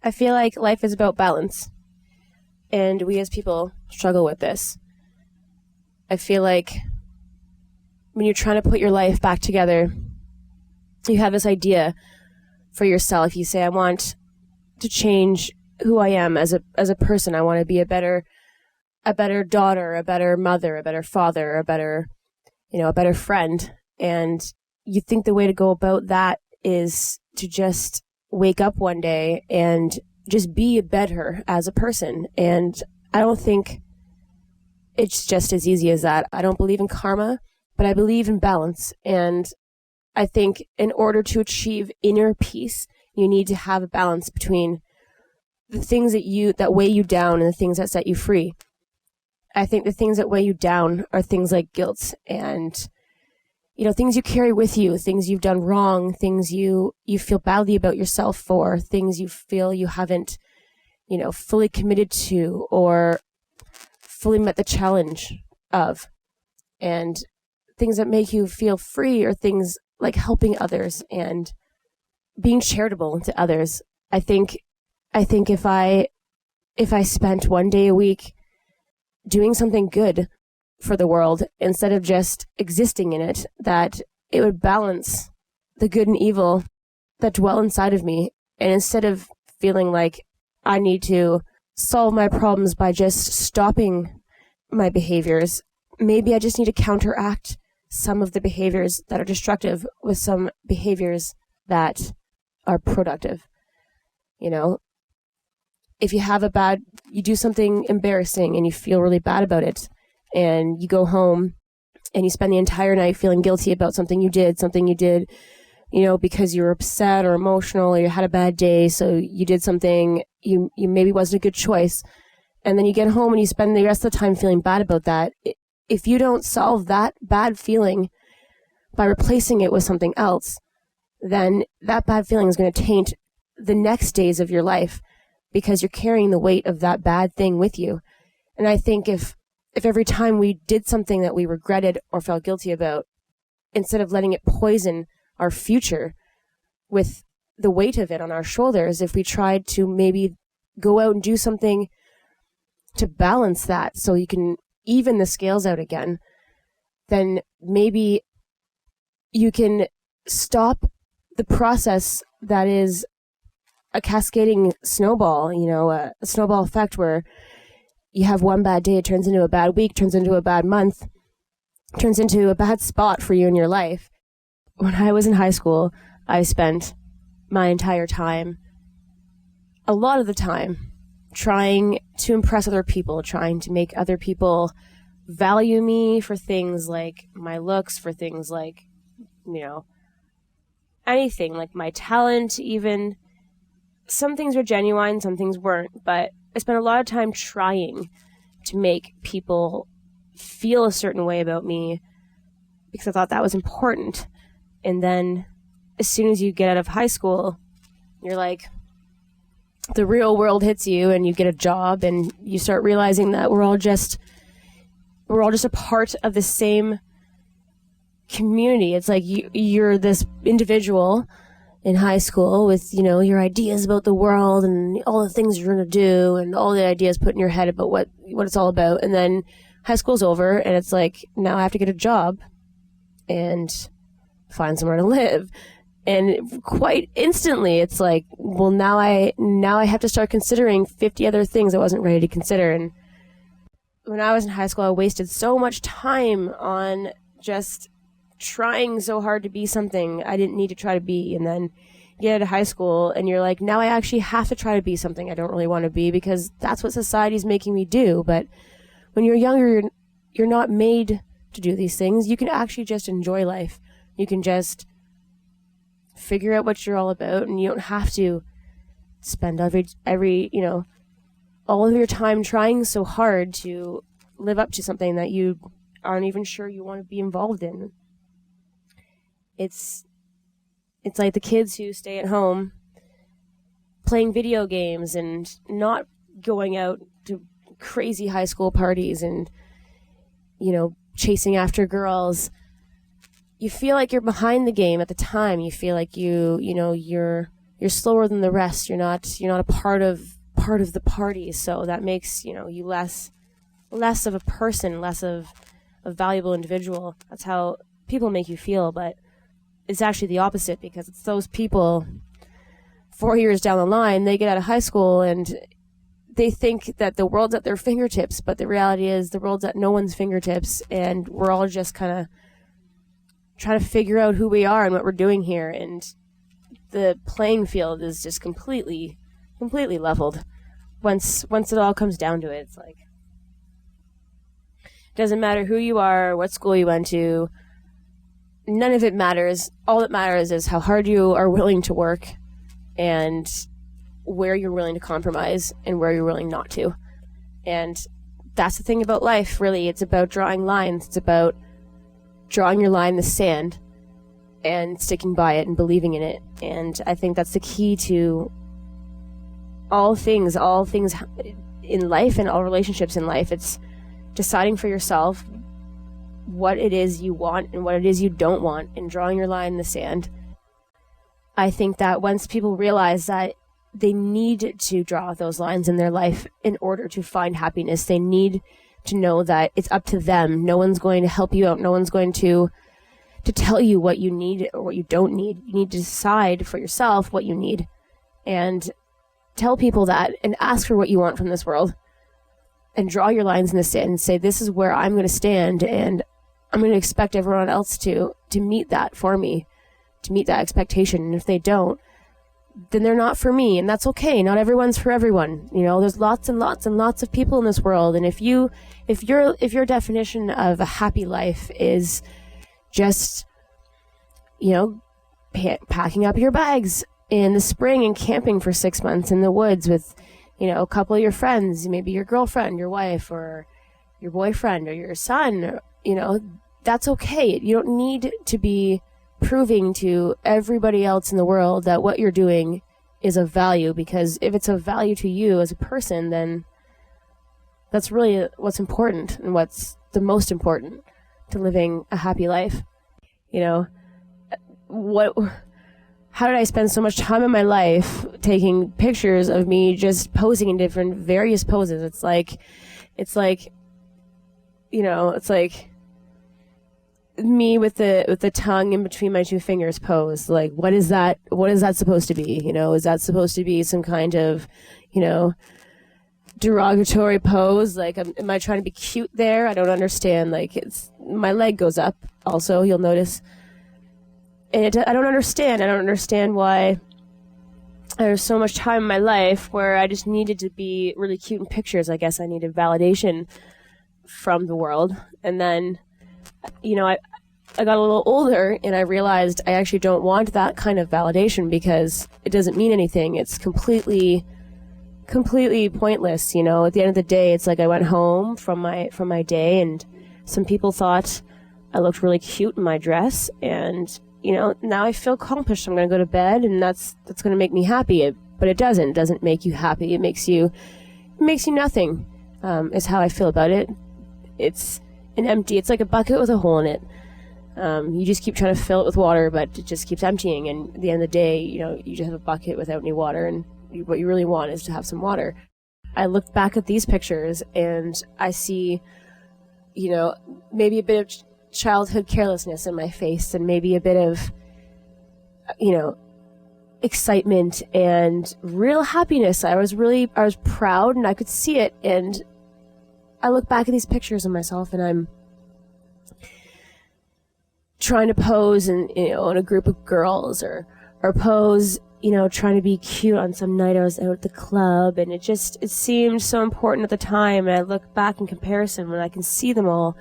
I feel like life is about balance, and we as people struggle with this. I feel like when you're trying to put your life back together, you have this idea for yourself. You say, I want to change who I am as a person. I want to be a better daughter, a better mother, a better father, a better friend. And you think the way to go about that is to just wake up one day and just be better as a person. And I don't think it's just as easy as that. I don't believe in karma, but I believe in balance. And I think in order to achieve inner peace, you need to have a balance between the things that weigh you down and the things that set you free. I think the things that weigh you down are things like guilt and, things you carry with you, things you've done wrong, things you feel badly about yourself for, things you feel you haven't, fully committed to or fully met the challenge of. And things that make you feel free are things like helping others and being charitable to others. I think if I spent one day a week doing something good for the world instead of just existing in it, that it would balance the good and evil that dwell inside of me. And instead of feeling like I need to solve my problems by just stopping my behaviors, maybe I just need to counteract some of the behaviors that are destructive with some behaviors that are productive. If you do something embarrassing and you feel really bad about it, and you go home and you spend the entire night feeling guilty about something you did, because you were upset or emotional or you had a bad day, so you did something you maybe wasn't a good choice. And then you get home and you spend the rest of the time feeling bad about that. If you don't solve that bad feeling by replacing it with something else, then that bad feeling is going to taint the next days of your life because you're carrying the weight of that bad thing with you. And I think if every time we did something that we regretted or felt guilty about, instead of letting it poison our future with the weight of it on our shoulders, if we tried to maybe go out and do something to balance that so you can even the scales out again, then maybe you can stop the process that is a cascading snowball, a snowball effect where you have one bad day, it turns into a bad week, turns into a bad month, turns into a bad spot for you in your life. When I was in high school, I spent my entire time, a lot of the time, trying to impress other people, trying to make other people value me for things like my looks, for things like, anything, like my talent even. Some things were genuine, some things weren't, but I spent a lot of time trying to make people feel a certain way about me because I thought that was important. And then as soon as you get out of high school, you're like, the real world hits you and you get a job and you start realizing that we're all just a part of the same community. It's like you're this individual in high school with, your ideas about the world and all the things you're going to do and all the ideas put in your head about what it's all about. And then high school's over and it's like, now I have to get a job and find somewhere to live. And quite instantly, it's like, well, now I have to start considering 50 other things I wasn't ready to consider. And when I was in high school, I wasted so much time on just trying so hard to be something I didn't need to try to be. And then you get out of high school and you're like, now I actually have to try to be something I don't really want to be because that's what society's making me do. But when you're younger, you're not made to do these things. You can actually just enjoy life. You can just figure out what you're all about, and you don't have to spend every all of your time trying so hard to live up to something that you aren't even sure you want to be involved in. It's like the kids who stay at home playing video games and not going out to crazy high school parties and chasing after girls. You feel like you're behind the game at the time. You feel like you're you're slower than the rest. You're not a part of the party. So that makes, you less of a person, less of a valuable individual. That's how people make you feel, but it's actually the opposite, because it's those people 4 years down the line, they get out of high school and they think that the world's at their fingertips, but the reality is the world's at no one's fingertips, and we're all just kind of trying to figure out who we are and what we're doing here, and the playing field is just completely leveled. Once it all comes down to it, it's like, it doesn't matter who you are, what school you went to, none of it matters. All that matters is how hard you are willing to work, and where you're willing to compromise and where you're willing not to. And that's the thing about life, really. It's about drawing lines. It's about drawing your line in the sand and sticking by it and believing in it. And I think that's the key to all things in life and all relationships in life. It's deciding for yourself what it is you want and what it is you don't want, and drawing your line in the sand. I think that once people realize that they need to draw those lines in their life in order to find happiness, they need to know that it's up to them. No one's going to help you out. No one's going to tell you what you need or what you don't need. You need to decide for yourself what you need, and tell people that, and ask for what you want from this world, and draw your lines in the sand and say, this is where I'm going to stand, and I'm going to expect everyone else to meet that for me, to meet that expectation. And if they don't, then they're not for me, and that's okay. Not everyone's for everyone. There's lots and lots and lots of people in this world, and if your definition of a happy life is just, packing up your bags in the spring and camping for 6 months in the woods with, a couple of your friends, maybe your girlfriend, your wife, or your boyfriend, or your son, that's okay. You don't need to be proving to everybody else in the world that what you're doing is of value, because if it's of value to you as a person, then that's really what's important and what's the most important to living a happy life. How did I spend so much time in my life taking pictures of me just posing in different various poses? It's like me with the tongue in between my two fingers pose. Like, what is that supposed to be? Is that supposed to be some kind of, derogatory pose? Like, am I trying to be cute there? I don't understand. Like, my leg goes up also, you'll notice. And I don't understand why there's so much time in my life where I just needed to be really cute in pictures. I guess I needed validation from the world. And then, I got a little older and I realized I actually don't want that kind of validation, because it doesn't mean anything. It's completely pointless. At the end of the day, it's like I went home from my day, and some people thought I looked really cute in my dress, and now I feel accomplished. I'm going to go to bed, and that's going to make me happy. But it doesn't. It doesn't make you happy. It makes you nothing. Is how I feel about it. It's it's like a bucket with a hole in it. You just keep trying to fill it with water, but it just keeps emptying. And at the end of the day, you just have a bucket without any water, and what you really want is to have some water. I look back at these pictures and I see, maybe a bit of childhood carelessness in my face, and maybe a bit of, excitement and real happiness. I was proud, and I could see it. And I look back at these pictures of myself, and I'm trying to pose in a group of girls, or pose, trying to be cute on some night I was out at the club, and it seemed so important at the time. And I look back in comparison when I can see them all,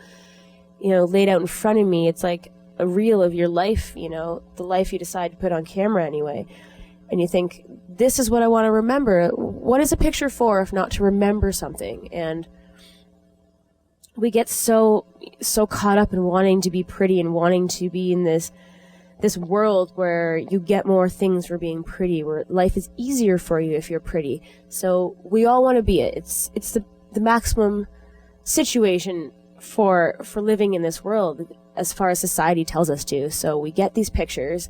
laid out in front of me. It's like a reel of your life, the life you decide to put on camera anyway. And you think, this is what I want to remember. What is a picture for if not to remember something? And we get so caught up in wanting to be pretty and wanting to be in this world where you get more things for being pretty, where life is easier for you if you're pretty. So we all want to be it. It's the maximum situation for living in this world, as far as society tells us to. So we get these pictures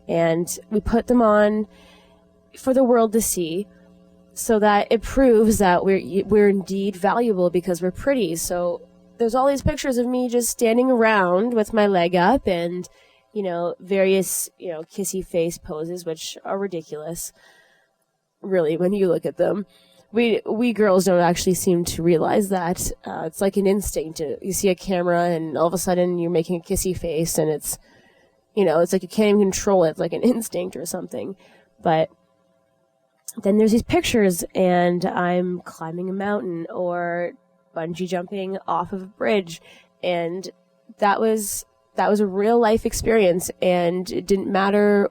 and we put them on for the world to see, so that it proves that we're indeed valuable because we're pretty. So there's all these pictures of me just standing around with my leg up and, various, kissy face poses, which are ridiculous, really, when you look at them. We girls don't actually seem to realize that. It's like an instinct. You see a camera and all of a sudden you're making a kissy face, and it's, it's like you can't even control it. It's like an instinct or something. But then there's these pictures, and I'm climbing a mountain or bungee jumping off of a bridge, and that was a real life experience, and it didn't matter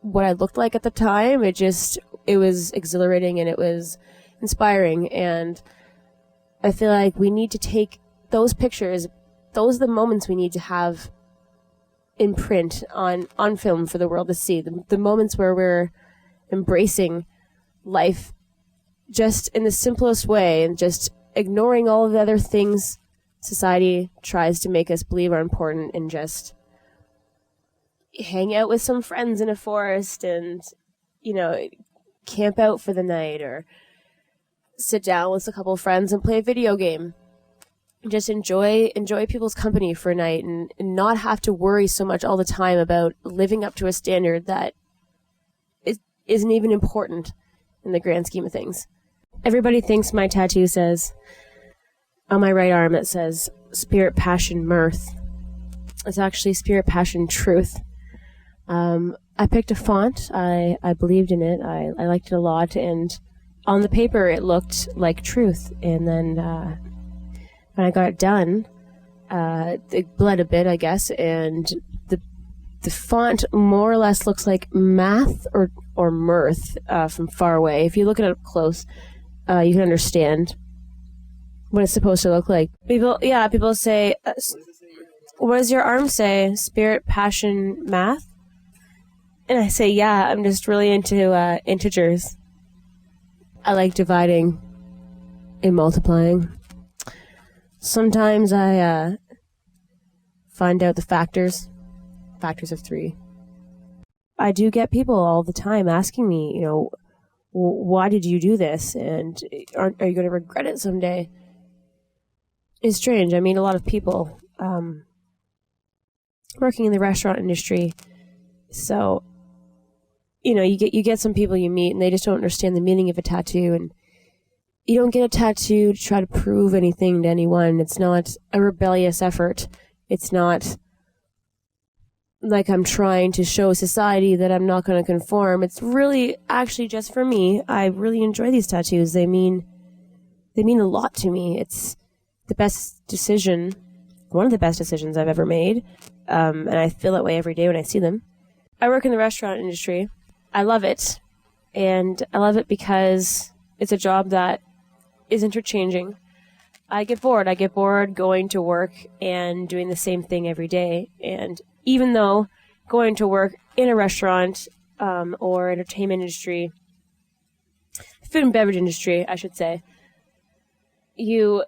what I looked like at the time. It was exhilarating and it was inspiring, and I feel like we need to take those pictures. Those are the moments we need to have in print on film for the world to see. The moments where we're embracing life just in the simplest way and just ignoring all of the other things society tries to make us believe are important, and just hang out with some friends in a forest and, camp out for the night, or sit down with a couple of friends and play a video game. Just enjoy people's company for a night, and not have to worry so much all the time about living up to a standard that isn't even important in the grand scheme of things. Everybody thinks my tattoo says, on my right arm, it says Spirit, Passion, Mirth. It's actually Spirit, Passion, Truth. I picked a font. I believed in it. I liked it a lot, and on the paper it looked like truth. And then when I got it done, it bled a bit, I guess, and the font more or less looks like math or mirth from far away. If you look at it up close, you can understand what it's supposed to look like. People say, what does your arm say? Spirit, Passion, Math? And I say, yeah, I'm just really into integers. I like dividing and multiplying. Sometimes I find out the factors of 3. I do get people all the time asking me, why did you do this? And are you going to regret it someday? It's strange. I mean, a lot of people working in the restaurant industry. So, you get some people you meet and they just don't understand the meaning of a tattoo. And you don't get a tattoo to try to prove anything to anyone. It's not a rebellious effort. It's not like I'm trying to show society that I'm not going to conform. It's really actually just for me. I really enjoy these tattoos. They mean a lot to me. It's the best decision, one of the best decisions I've ever made. And I feel that way every day when I see them. I work in the restaurant industry. I love it. And I love it because it's a job that is interchanging. I get bored. I get bored going to work and doing the same thing every day. And even though going to work in a restaurant or entertainment industry, food and beverage industry, I should say, you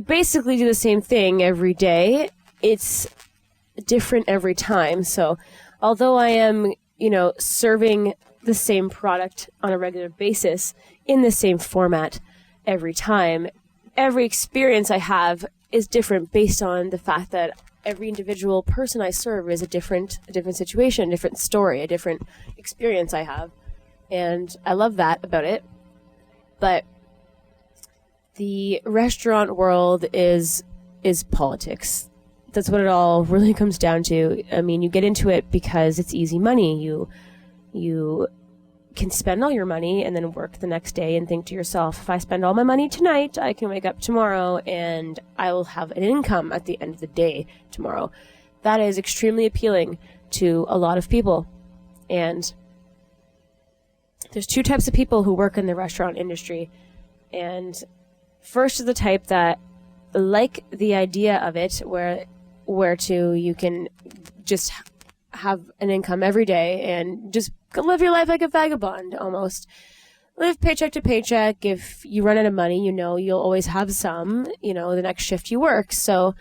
basically do the same thing every day. It's different every time. So although I am, serving the same product on a regular basis in the same format every time, every experience I have is different based on the fact that every individual person I serve is a different situation, a different story, a different experience I have. And I love that about it. But the restaurant world is politics. That's what it all really comes down to. I mean, you get into it because it's easy money. You can spend all your money and then work the next day and think to yourself, if I spend all my money tonight, I can wake up tomorrow and I will have an income at the end of the day tomorrow. That is extremely appealing to a lot of people. And there's 2 types of people who work in the restaurant industry. And first is the type that like the idea of it, where you can just have an income every day and just live your life like a vagabond almost. Live paycheck to paycheck. If you run out of money, you'll always have some, the next shift you work. So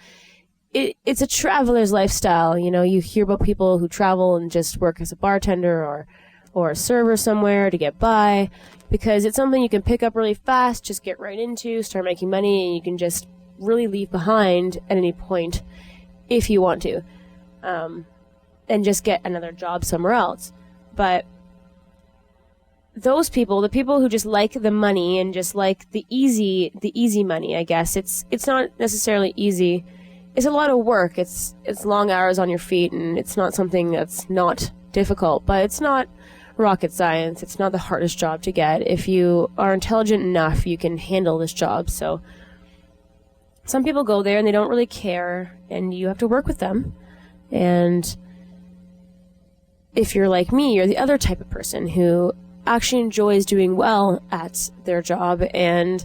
it's a traveler's lifestyle. You hear about people who travel and just work as a bartender or or a server somewhere to get by, because it's something you can pick up really fast, just get right into, start making money, and you can just really leave behind at any point if you want to, and just get another job somewhere else. But those people, the people who just like the money and just like the easy money, I guess, it's not necessarily easy. It's a lot of work. It's long hours on your feet, and it's not something that's not difficult, but it's not rocket science. It's not the hardest job to get. If you are intelligent enough, you can handle this job. So some people go there and they don't really care, and you have to work with them. And if you're like me, you're the other type of person who actually enjoys doing well at their job and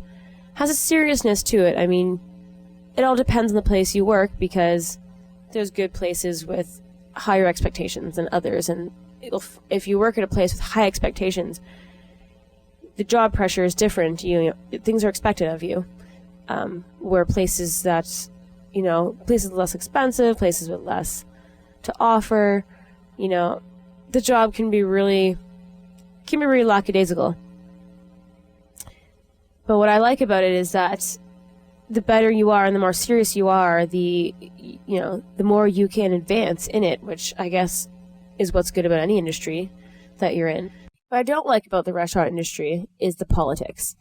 has a seriousness to it. I mean, it all depends on the place you work, because there's good places with higher expectations than others, and if you work at a place with high expectations, the job pressure is different. Things are expected of you. Where places that, places less expensive, places with less to offer, the job can be really lackadaisical. But what I like about it is that the better you are and the more serious you are, the more you can advance in it, which I guess is what's good about any industry that you're in. What I don't like about the restaurant industry is the politics.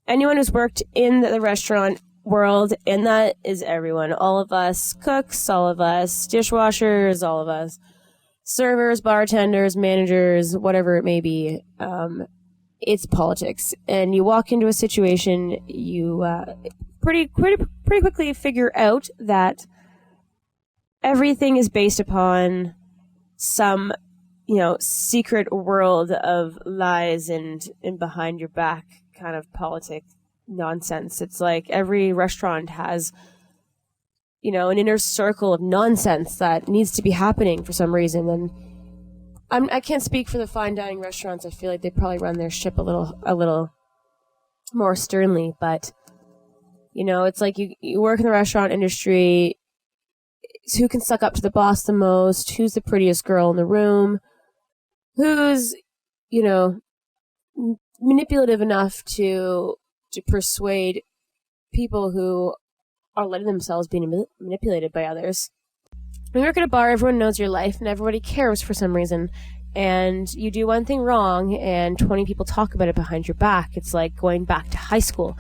Anyone who's worked in the restaurant world, and that is everyone, all of us cooks, all of us dishwashers, all of us servers, bartenders, managers, whatever it may be, it's politics. And you walk into a situation, you pretty quickly figure out that everything is based upon some, secret world of lies and behind your back kind of politic nonsense. It's like every restaurant has, an inner circle of nonsense that needs to be happening for some reason. And I can't speak for the fine dining restaurants. I feel like they probably run their ship a little more sternly, but it's like you work in the restaurant industry. Who can suck up to the boss the most? Who's the prettiest girl in the room? Who's, manipulative enough to persuade people who are letting themselves be manipulated by others. When you work at a bar, everyone knows your life and everybody cares for some reason. And you do one thing wrong and 20 people talk about it behind your back. It's like going back to high school.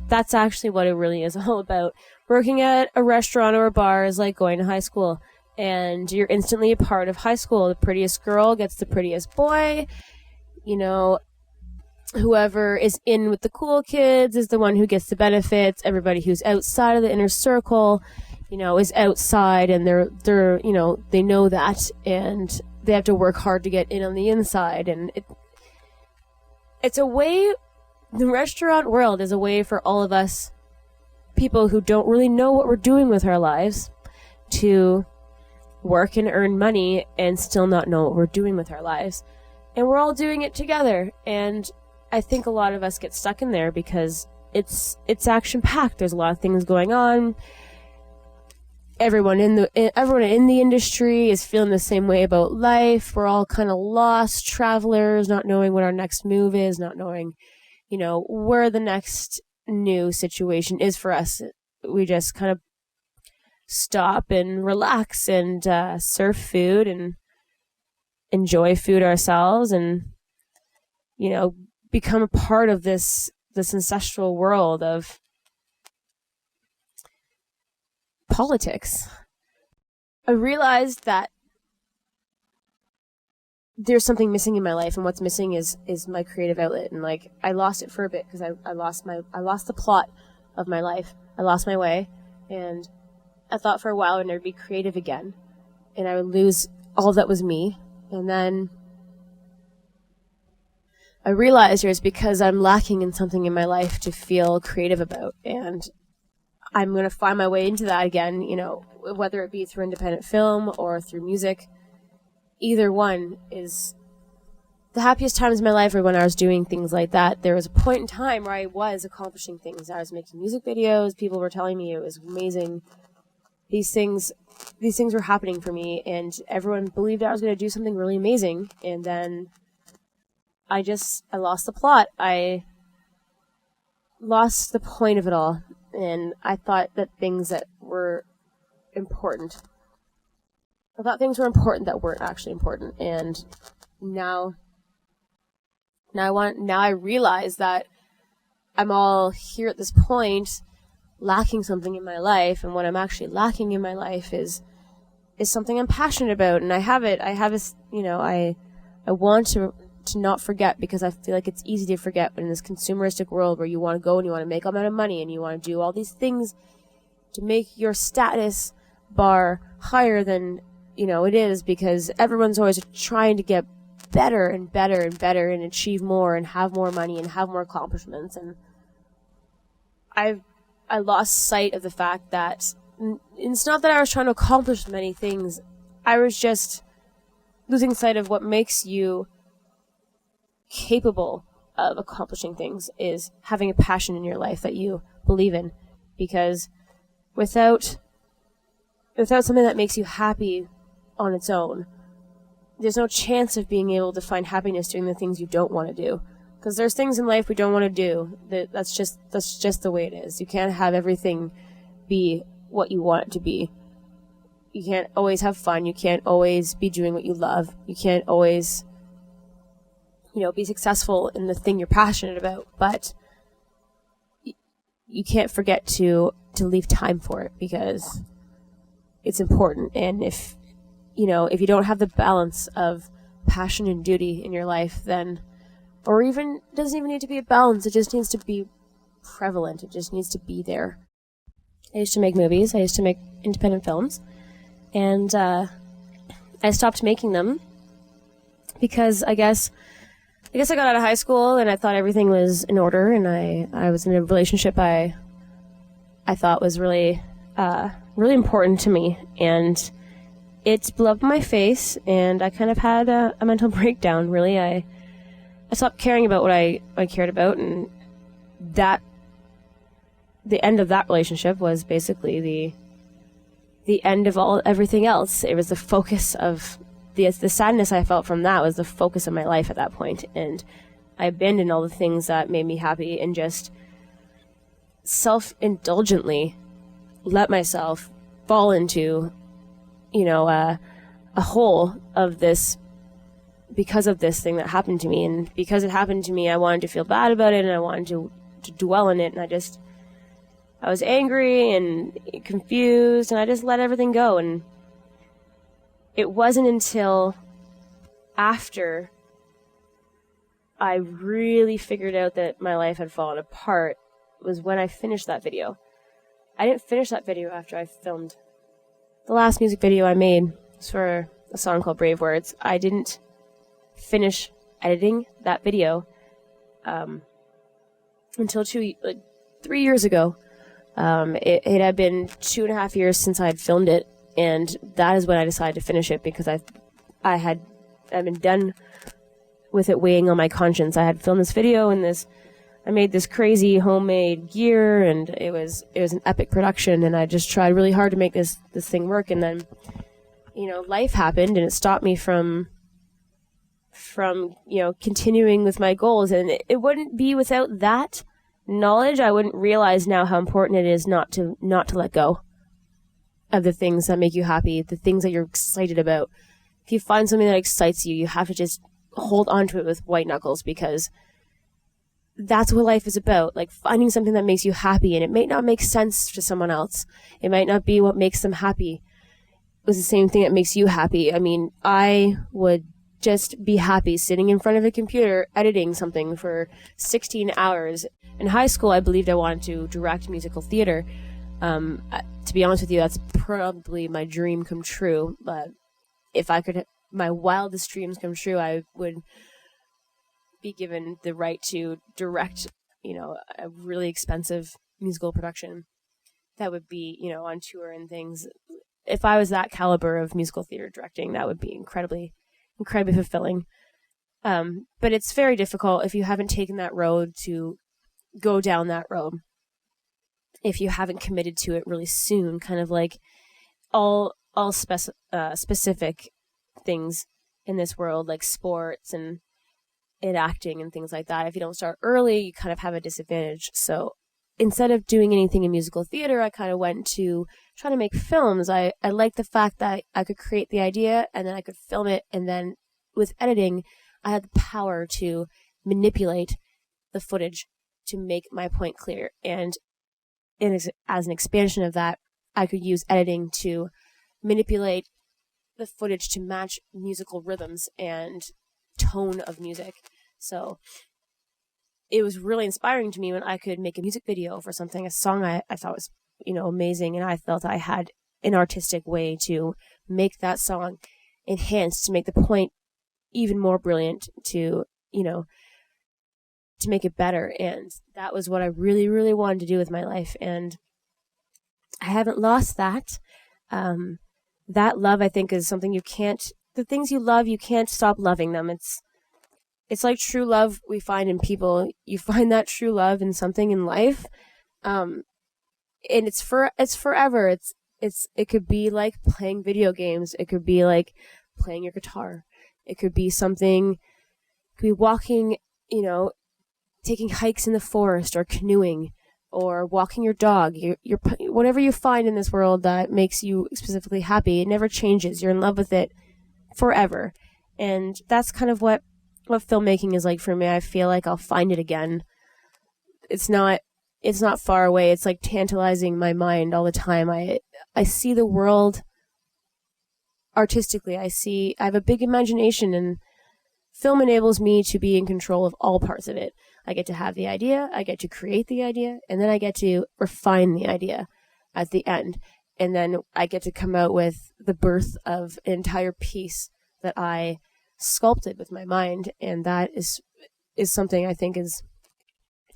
That's actually what it really is all about. Working at a restaurant or a bar is like going to high school. And you're instantly a part of high school. The prettiest girl gets the prettiest boy. Whoever is in with the cool kids is the one who gets the benefits. Everybody who's outside of the inner circle, is outside, and they're they know that, and they have to work hard to get in on the inside. And it's a way. The restaurant world is a way for all of us, people who don't really know what we're doing with our lives, to work and earn money and still not know what we're doing with our lives. And we're all doing it together. And I think a lot of us get stuck in there because it's action-packed. There's a lot of things going on. Everyone in the industry is feeling the same way about life. We're all kind of lost travelers, not knowing what our next move is, not knowing, where the next new situation is for us. We just kind of stop and relax and serve food and enjoy food ourselves, and become a part of this ancestral world of politics. I realized that there's something missing in my life, and what's missing is my creative outlet. And I lost it for a bit because I lost the plot of my life. I lost my way, and I thought for a while I'd never be creative again, and I would lose all that was me. And then I realized it was because I'm lacking in something in my life to feel creative about, and I'm going to find my way into that again, whether it be through independent film or through music. Either one is the happiest times of my life are when I was doing things like that. There was a point in time where I was accomplishing things. I was making music videos. People were telling me it was amazing. These things were happening for me, and everyone believed I was going to do something really amazing. And then I lost the plot. I lost the point of it all. And I thought that things that were important. I thought things were important that weren't actually important. And now I realize that I'm all here at this point lacking something in my life, and what I'm actually lacking in my life is something I'm passionate about, and I want to not forget, because I feel like it's easy to forget in this consumeristic world where you want to go and you want to make a lot of money and you want to do all these things to make your status bar higher than, it is, because everyone's always trying to get better and better and better and achieve more and have more money and have more accomplishments. And I lost sight of the fact that it's not that I was trying to accomplish many things. I was just losing sight of what makes you capable of accomplishing things, is having a passion in your life that you believe in. Because without something that makes you happy on its own, there's no chance of being able to find happiness doing the things you don't want to do. Because there's things in life we don't want to do. That's just the way it is. You can't have everything be what you want it to be. You can't always have fun. You can't always be doing what you love. You can't always, be successful in the thing you're passionate about. But you can't forget to leave time for it, because it's important. And if you don't have the balance of passion and duty in your life, then, or even, it doesn't even need to be a balance, it just needs to be prevalent. It just needs to be there. I used to make movies. I used to make independent films. And I stopped making them because I guess I got out of high school and I thought everything was in order, and I was in a relationship I thought was really really important to me, and it blew up in my face, and I kind of had a mental breakdown, really. I stopped caring about what I cared about, and the end of that relationship was basically the end of everything else. It was the focus of the sadness I felt from that was the focus of my life at that point, and I abandoned all the things that made me happy and just self-indulgently let myself fall into, a hole of this because of this thing that happened to me. And because it happened to me, I wanted to feel bad about it, and I wanted to dwell in it, and I was angry and confused, and I just let everything go. And it wasn't until after I really figured out that my life had fallen apart was when I finished that video. I didn't finish that video after I filmed. The last music video I made was for a song called Brave Words. I didn't finish editing that video until 3 years ago. It had been 2.5 years since I had filmed it, and that is when I decided to finish it, because I've been done with it weighing on my conscience. I had filmed this video, and I made this crazy homemade gear, and it was an epic production, and I just tried really hard to make this thing work. And then, life happened, and it stopped me from continuing with my goals. And it wouldn't be without that knowledge, I wouldn't realize now how important it is not to let go of the things that make you happy, the things that you're excited about. If you find something that excites you, you have to just hold on to it with white knuckles, because that's what life is about. Like, finding something that makes you happy, and it may not make sense to someone else. It might not be what makes them happy. It was the same thing that makes you happy. I mean, I would just be happy sitting in front of a computer editing something for 16 hours. In high school, I believed I wanted to direct musical theater. To be honest with you, that's probably my dream come true. But if I could, my wildest dreams come true, I would be given the right to direct, a really expensive musical production that would be, on tour and things. If I was that caliber of musical theater directing, that would be incredibly fulfilling. But it's very difficult if you haven't taken that road to go down that road. If you haven't committed to it really soon, kind of like all specific things in this world, like sports and in acting and things like that. If you don't start early, you kind of have a disadvantage. So instead of doing anything in musical theater, I kind of went to trying to make films. I liked the fact that I could create the idea and then I could film it, and then with editing, I had the power to manipulate the footage to make my point clear. And as an expansion of that, I could use editing to manipulate the footage to match musical rhythms and tone of music. So it was really inspiring to me when I could make a music video for something, a song I thought was, amazing, and I felt I had an artistic way to make that song enhanced, to make the point even more brilliant, to make it better. And that was what I really, really wanted to do with my life, and I haven't lost that. That love, I think, is something the things you love, you can't stop loving them. It's like true love we find in people. You find that true love in something in life, and it's forever. It could be like playing video games. It could be like playing your guitar. It could be something. It could be walking, taking hikes in the forest, or canoeing, or walking your dog. You're whatever you find in this world that makes you specifically happy, it never changes. You're in love with it forever, and that's kind of what filmmaking is like for me. I feel like I'll find it again. It's not far away. It's like tantalizing my mind all the time. I see the world artistically. I have a big imagination, and film enables me to be in control of all parts of it. I get to have the idea, I get to create the idea, and then I get to refine the idea at the end. And then I get to come out with the birth of an entire piece that I sculpted with my mind, and that is something I think is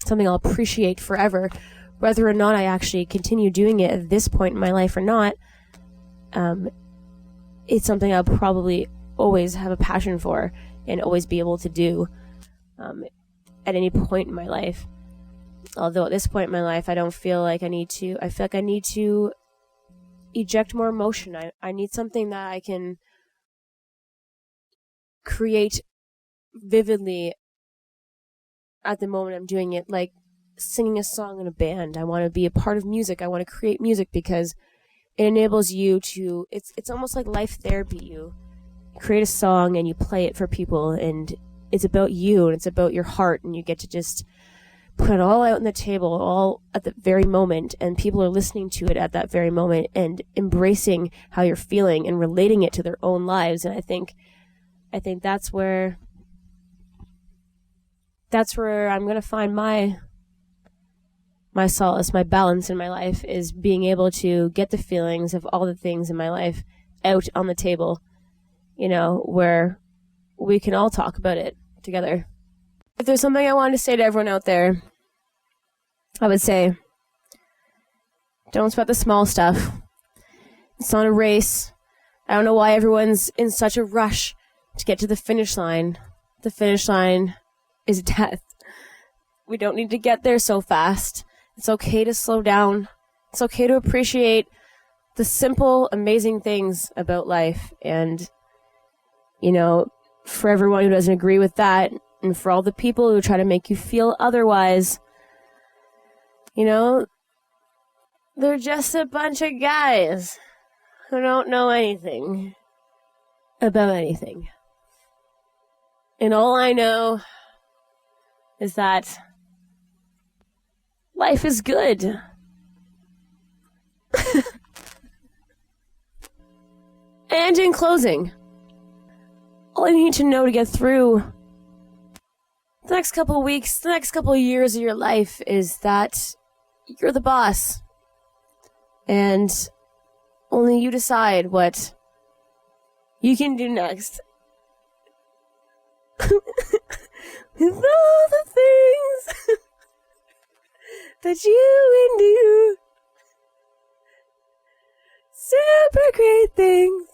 something I'll appreciate forever, whether or not I actually continue doing it at this point in my life or not. It's something I'll probably always have a passion for and always be able to do at any point in my life. Although at this point in my life, I don't feel like I need to. I feel like I need to eject more emotion. I need something that I can create vividly at the moment I'm doing it, like singing a song in a band. I want to be a part of music. I want to create music because it enables you to, it's almost like life therapy. You create a song and you play it for people, and it's about you and it's about your heart, and you get to just put it all out on the table, all at the very moment, and people are listening to it at that very moment and embracing how you're feeling and relating it to their own lives. And I think that's where I'm going to find my solace, my balance in my life, is being able to get the feelings of all the things in my life out on the table, where we can all talk about it together. If there's something I wanted to say to everyone out there, I would say, don't sweat the small stuff. It's not a race. I don't know why everyone's in such a rush to get to the finish line. The finish line is death. We don't need to get there so fast. It's okay to slow down. It's okay to appreciate the simple, amazing things about life. And, for everyone who doesn't agree with that, and for all the people who try to make you feel otherwise, they're just a bunch of guys who don't know anything about anything. And all I know is that life is good. And in closing, all you need to know to get through the next couple of weeks, the next couple of years of your life, is that you're the boss. And only you decide what you can do next. With all the things that you can do. Super great things